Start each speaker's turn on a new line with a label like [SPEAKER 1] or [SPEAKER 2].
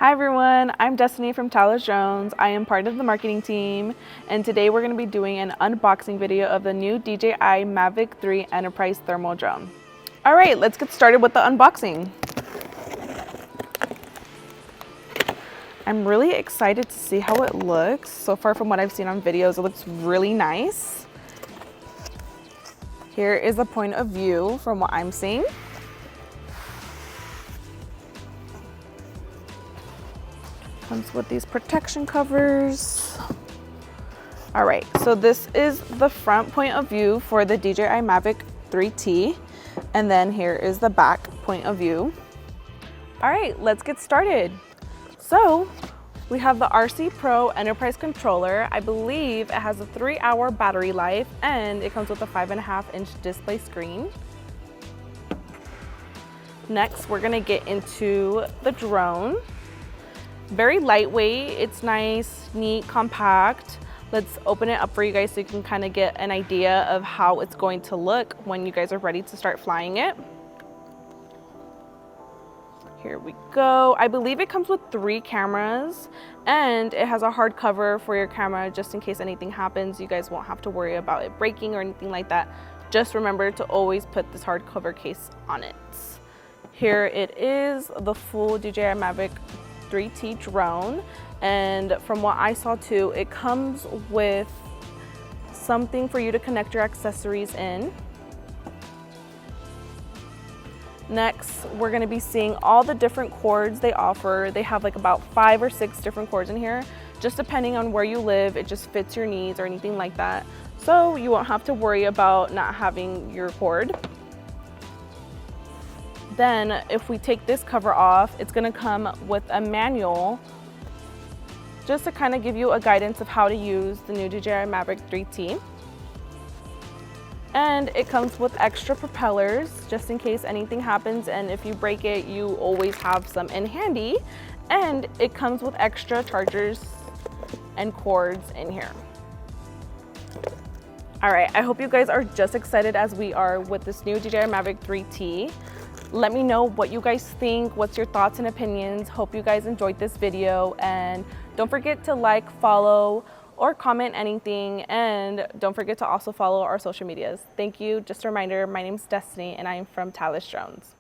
[SPEAKER 1] Hi everyone, I'm Destiny from Talos Drones. I am part of the marketing team, and today we're going to be doing an unboxing video of the new DJI Mavic 3 Enterprise Thermal Drone. All right, let's get started with the unboxing. I'm really excited to see how it looks. So far from what I've seen on videos, it looks really nice. Here is a point of view from what I'm seeing. Comes with these protection covers. All right, so this is the front point of view for the DJI Mavic 3T, and then here is the back point of view. All right, let's get started. So we have the RC Pro Enterprise controller. I believe it has a 3-hour battery life, and it comes with a 5.5-inch display screen. Next, we're gonna get into the drone. Very lightweight, it's nice, neat, compact. Let's open it up for you guys so you can kind of get an idea of how it's going to look when you guys are ready to start flying it. Here we go. I believe it comes with 3 cameras, and it has a hard cover for your camera just in case anything happens. You guys won't have to worry about it breaking or anything like that. Just remember to always put this hard cover case on it. Here it is, the full DJI Mavic 3T drone, and from what I saw too, it comes with something for you to connect your accessories in. Next, we're going to be seeing all the different cords they offer. They have like about 5 or 6 different cords in here, just depending on where you live. It just fits your needs or anything like that, so you won't have to worry about not having your cord. Then if we take this cover off, it's gonna come with a manual just to kind of give you a guidance of how to use the new DJI Mavic 3T. And it comes with extra propellers just in case anything happens, and if you break it, you always have some in handy. And it comes with extra chargers and cords in here. All right, I hope you guys are just excited as we are with this new DJI Mavic 3T. Let me know what you guys think. What's your thoughts and opinions? Hope you guys enjoyed this video, and don't forget to like, follow, or comment anything, and don't forget to also follow our social medias. Thank you. Just a reminder, my name is Destiny, and I am from Talos Drones.